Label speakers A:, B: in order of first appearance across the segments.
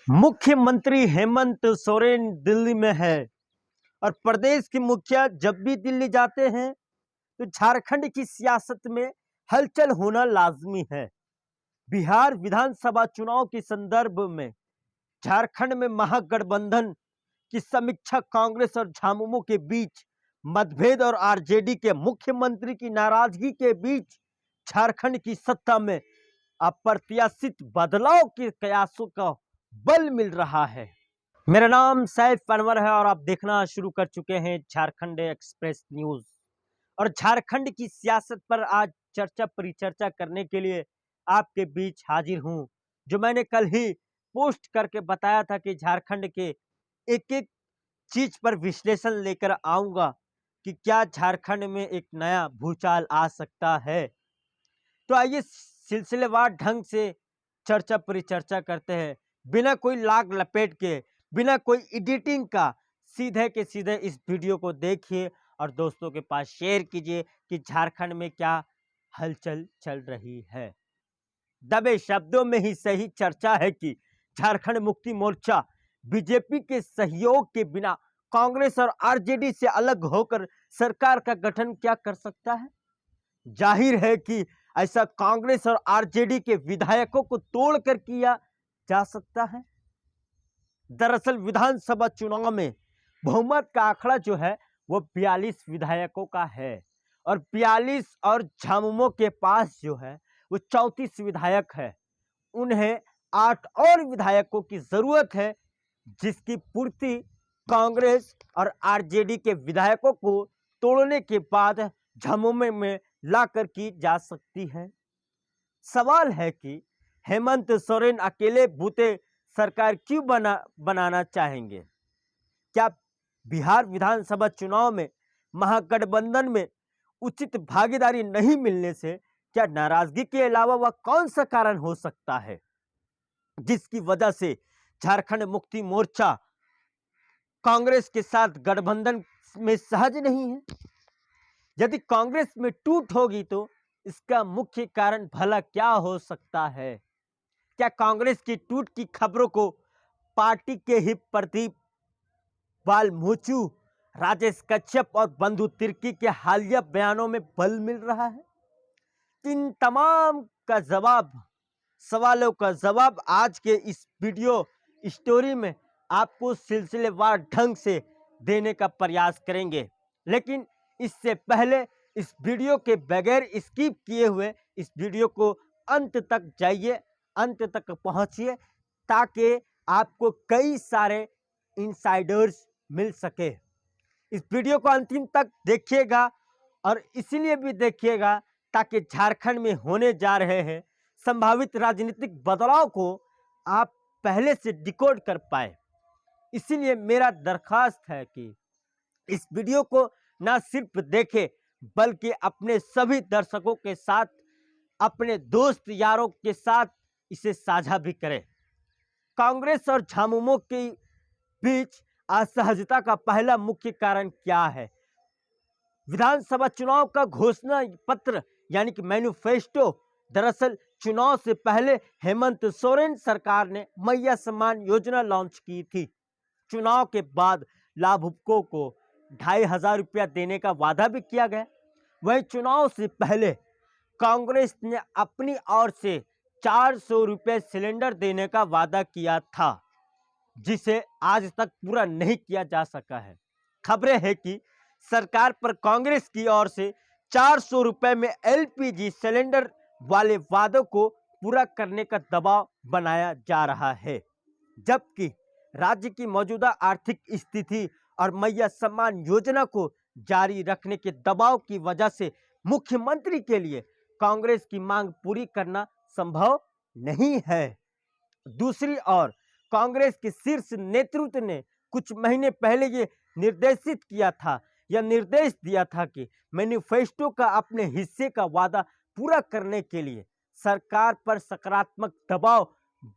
A: मुख्यमंत्री हेमंत सोरेन दिल्ली में है और प्रदेश के मुखिया जब भी दिल्ली जाते हैं तो झारखंड की सियासत में हलचल होना लाजमी है। बिहार विधानसभा चुनाव के संदर्भ में झारखंड में महागठबंधन की समीक्षा, कांग्रेस और झामुमो के बीच मतभेद और आरजेडी के मुख्यमंत्री की नाराजगी के बीच झारखंड की सत्ता में अप्रत्याशित बदलाव के कयासों का बल मिल रहा है। मेरा नाम सैफ अनवर है और आप देखना शुरू कर चुके हैं झारखंड एक्सप्रेस न्यूज। और झारखंड की सियासत पर आज चर्चा परिचर्चा करने के लिए आपके बीच हाजिर हूं। जो मैंने कल ही पोस्ट करके बताया था कि झारखंड के एक एक चीज पर विश्लेषण लेकर आऊंगा कि क्या झारखंड में एक नया भूचाल आ सकता है। तो आइए सिलसिलेवार ढंग से चर्चा परिचर्चा करते हैं, बिना कोई लाग लपेट के, बिना कोई एडिटिंग का। सीधे के सीधे इस वीडियो को देखिए और दोस्तों के पास शेयर कीजिए कि झारखंड में क्या हलचल चल रही है। दबे शब्दों में ही सही चर्चा है कि झारखंड मुक्ति मोर्चा बीजेपी के सहयोग के बिना कांग्रेस और आरजेडी से अलग होकर सरकार का गठन क्या कर सकता है। जाहिर है कि ऐसा कांग्रेस और आरजेडी के विधायकों को तोड़कर किया जा सकता है। दरअसल विधानसभा चुनाव में बहुमत का आंकड़ा जो है वो 42 विधायकों का है और 42 और झामुमो के पास जो है वो 34 विधायक है। उन्हें 8 और विधायकों की जरूरत है, जिसकी पूर्ति कांग्रेस और आरजेडी के विधायकों को तोड़ने के बाद झामुमो में लाकर की जा सकती है। सवाल है कि हेमंत सोरेन अकेले बूते सरकार क्यों बनाना चाहेंगे। क्या बिहार विधानसभा चुनाव में महागठबंधन में उचित भागीदारी नहीं मिलने से क्या नाराजगी के अलावा वह कौन सा कारण हो सकता है जिसकी वजह से झारखंड मुक्ति मोर्चा कांग्रेस के साथ गठबंधन में सहज नहीं है। यदि कांग्रेस में टूट होगी तो इसका मुख्य कारण भला क्या हो सकता है। क्या कांग्रेस की टूट की खबरों को पार्टी के ही प्रदीप बालमोचू, राजेश कश्यप और बंधु तिर्की के हालिया बयानों में बल मिल रहा है। इन तमाम का जवाब, सवालों का जवाब आज के इस वीडियो स्टोरी में आपको सिलसिलेवार ढंग से देने का प्रयास करेंगे। लेकिन इससे पहले इस वीडियो के बगैर स्किप किए हुए इस वीडियो को अंत तक जाइए, अंत तक पहुंचिए, ताकि आपको कई सारे इनसाइडर्स मिल सके। इस वीडियो को अंतिम तक देखिएगा और इसीलिए भी देखिएगा ताकि झारखंड में होने जा रहे हैं संभावित राजनीतिक बदलाव को आप पहले से डिकोड कर पाए। इसीलिए मेरा दरखास्त है कि इस वीडियो को ना सिर्फ देखें बल्कि अपने सभी दर्शकों के साथ, अपने दोस्त यारों के साथ इसे साझा भी करें। कांग्रेस और झामुमो के बीच असहजता का पहला मुख्य कारण क्या है। विधानसभा चुनाव का घोषणा पत्र यानी कि मैनिफेस्टो, दरअसल चुनाव से पहले हेमंत सोरेन सरकार ने मैया सम्मान योजना लॉन्च की थी। चुनाव के बाद लाभुकों को 2500 रुपया देने का वादा भी किया गया। वहीं चुनाव से पहले कांग्रेस ने अपनी ओर से 400 रुपये सिलेंडर देने का वादा किया था, जिसे आज तक पूरा नहीं किया जा सका है। खबरें हैं कि सरकार पर कांग्रेस की ओर से 400 रुपये में एलपीजी सिलेंडर वाले वादों को पूरा करने का दबाव बनाया जा रहा है, जबकि राज्य की मौजूदा आर्थिक स्थिति और मैया सम्मान योजना को जारी रखने के दबाव की वजह से मुख्यमंत्री के लिए कांग्रेस की मांग पूरी करना संभव नहीं है। दूसरी ओर कांग्रेस के शीर्ष नेतृत्व ने कुछ महीने पहले ये निर्देश दिया था कि मैनिफेस्टो का अपने हिस्से का वादा पूरा करने के लिए सरकार पर सकारात्मक दबाव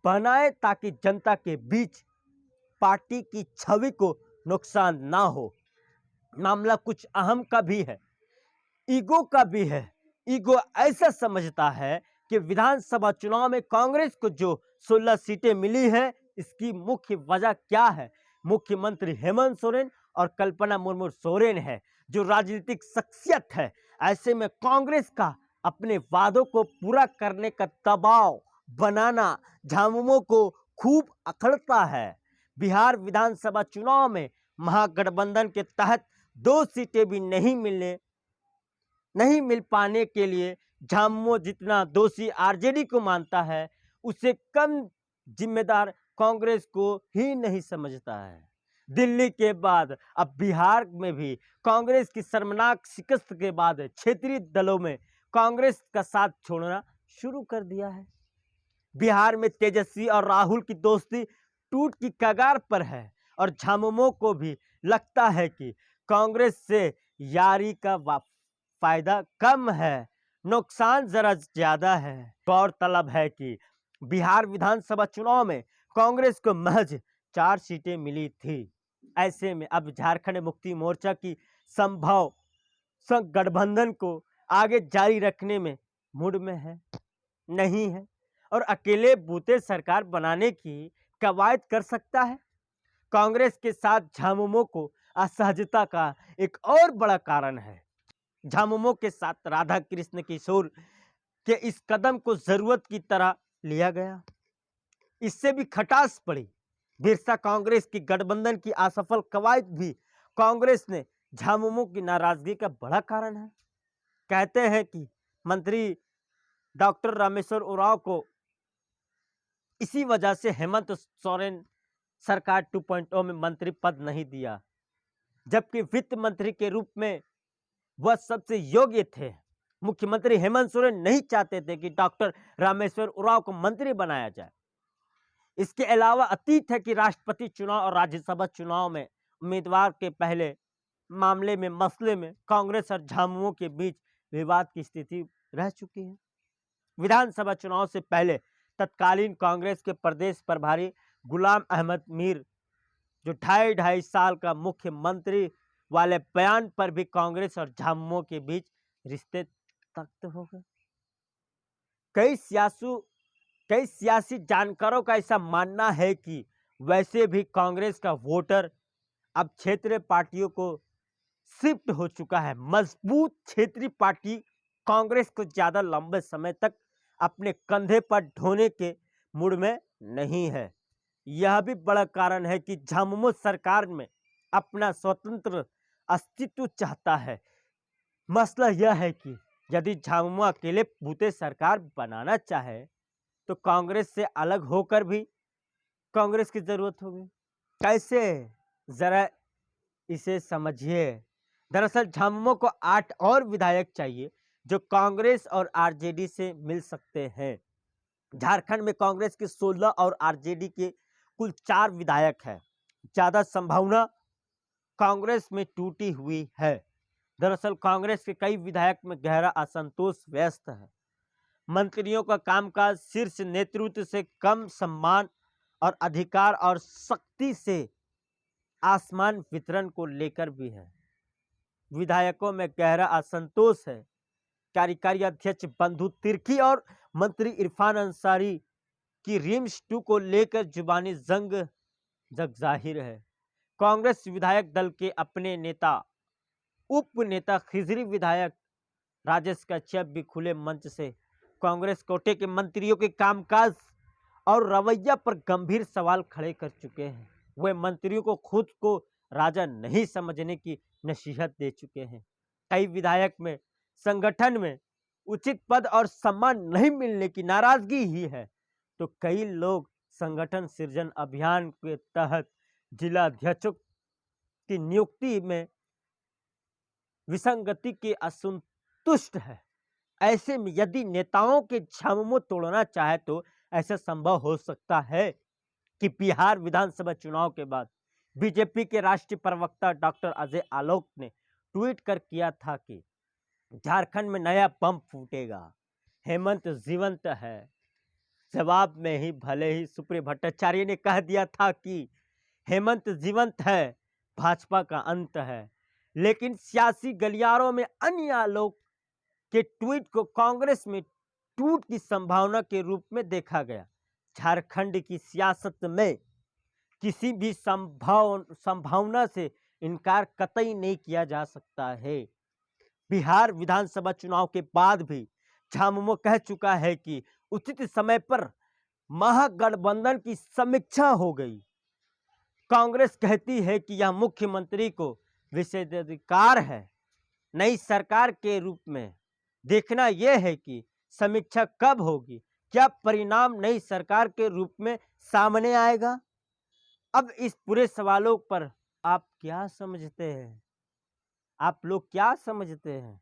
A: बनाए ताकि जनता के बीच पार्टी की छवि को नुकसान ना हो। मामला कुछ अहम का भी है, ईगो का भी है। ईगो ऐसा समझता है कि विधानसभा चुनाव में कांग्रेस को जो 16 सीटें मिली हैं इसकी मुख्य वजह क्या है? मुख्यमंत्री हेमंत सोरेन और कल्पना मुर्मू सोरेन है, जो राजनीतिक शख्सियत है। ऐसे में कांग्रेस का अपने वादों को पूरा करने का दबाव बनाना झामुमो को खूब अखड़ता है। बिहार विधानसभा चुनाव में महागठबंधन के तहत 2 सीटें भी नहीं मिल पाने के लिए झामुमो जितना दोषी आरजेडी को मानता है, उससे कम जिम्मेदार कांग्रेस को ही नहीं समझता है। दिल्ली के बाद अब बिहार में भी कांग्रेस की शर्मनाक शिकस्त के बाद क्षेत्रीय दलों में कांग्रेस का साथ छोड़ना शुरू कर दिया है। बिहार में तेजस्वी और राहुल की दोस्ती टूट की कगार पर है और झामुमो को भी लगता है कि कांग्रेस से यारी का फायदा कम है, नुकसान जरा ज्यादा है। गौरतलब है कि बिहार विधानसभा चुनाव में कांग्रेस को महज 4 सीटें मिली थी। ऐसे में अब झारखंड मुक्ति मोर्चा की संभव गठबंधन को आगे जारी रखने में मूड में है नहीं है और अकेले बूते सरकार बनाने की कवायद कर सकता है। कांग्रेस के साथ झामुमो को असहजता का एक और बड़ा कारण है। झामुमो के साथ राधा कृष्ण किशोर के इस कदम को जरूरत की तरह लिया गया, इससे भी खटास पड़ी। बिरसा कांग्रेस की गठबंधन की असफल कवायद भी कांग्रेस ने झामुमो की नाराजगी का बड़ा कारण है। कहते हैं कि मंत्री डॉक्टर रामेश्वर उरांव को इसी वजह से हेमंत सोरेन सरकार 2.0 में मंत्री पद नहीं दिया, जबकि वित्त मंत्री के रूप में वह सबसे योग्य थे। मुख्यमंत्री हेमंत सोरेन नहीं चाहते थे कि डॉक्टर रामेश्वर उरांव को मंत्री बनाया जाए। इसके अलावा अतीत है कि राष्ट्रपति चुनाव और राज्यसभा चुनाव में उम्मीदवार के पहले मामले में मसले में कांग्रेस और झामुमो के बीच विवाद की स्थिति रह चुकी है। विधानसभा चुनाव से पहले तत्कालीन कांग्रेस के प्रदेश प्रभारी गुलाम अहमद मीर, जो 2.5 साल का मुख्यमंत्री वाले बयान पर भी कांग्रेस और झामुमो के बीच रिश्ते तख्त हो गए। कई सियासी जानकारों का ऐसा मानना है कि वैसे भी कांग्रेस का वोटर अब क्षेत्रीय पार्टियों को शिफ्ट हो चुका है। मजबूत क्षेत्रीय पार्टी कांग्रेस को ज्यादा लंबे समय तक अपने कंधे पर ढोने के मूड में नहीं है। यह भी बड़ा कारण है कि झामुमो सरकार में अपना स्वतंत्र अस्तित्व चाहता है। मसला यह है कि यदि झामुमो अकेले बूते सरकार बनाना चाहे तो कांग्रेस से अलग होकर भी कांग्रेस की जरूरत होगी। कैसे, जरा इसे समझिए। दरअसल झामुमो को 8 और विधायक चाहिए जो कांग्रेस और आरजेडी से मिल सकते हैं। झारखंड में कांग्रेस के 16 और आरजेडी के कुल 4 विधायक हैं। ज्यादा संभावना कांग्रेस में टूटी हुई है। दरअसल कांग्रेस के कई विधायक में गहरा असंतोष व्यस्त है। मंत्रियों का कामकाज शीर्ष नेतृत्व से कम सम्मान और अधिकार और शक्ति से आसमान वितरण को लेकर भी है। विधायकों में गहरा असंतोष है। कार्यकारी अध्यक्ष बंधु तिर्की और मंत्री इरफान अंसारी की रिम्स 2 को लेकर जुबानी जंग जग जाहिर है। कांग्रेस विधायक दल के अपने नेता उप नेता खिजरी विधायक राजेश कश्यप भी खुले मंच से कांग्रेस कोटे के मंत्रियों के कामकाज और रवैया पर गंभीर सवाल खड़े कर चुके हैं। वे मंत्रियों को खुद को राजा नहीं समझने की नसीहत दे चुके हैं। कई विधायक में संगठन में उचित पद और सम्मान नहीं मिलने की नाराजगी ही है, तो कई लोग संगठन सृजन अभियान के तहत जिला अध्यक्षों की नियुक्ति में विसंगति के असंतुष्ट है। ऐसे में यदि नेताओं के झामुमो तोड़ना चाहे तो ऐसा संभव हो सकता है कि बिहार विधानसभा चुनाव के बाद बीजेपी के राष्ट्रीय प्रवक्ता डॉक्टर अजय आलोक ने ट्वीट कर किया था कि झारखंड में नया बम फूटेगा, हेमंत जीवंत है। जवाब में ही भले ही सुप्रिय भट्टाचार्य ने कह दिया था कि हेमंत जीवंत है, भाजपा का अंत है, लेकिन सियासी गलियारों में अन्य लोग के ट्वीट को कांग्रेस में टूट की संभावना के रूप में देखा गया। झारखंड की सियासत में किसी भी संभावना से इनकार कतई नहीं किया जा सकता है। बिहार विधानसभा चुनाव के बाद भी झामुमो कह चुका है कि उचित समय पर महागठबंधन की समीक्षा हो गई। कांग्रेस कहती है कि यह मुख्यमंत्री को विशेषाधिकार है नई सरकार के रूप में। देखना यह है कि समीक्षा कब होगी, क्या परिणाम नई सरकार के रूप में सामने आएगा। अब इस पूरे सवालों पर आप क्या समझते हैं? आप लोग क्या समझते हैं?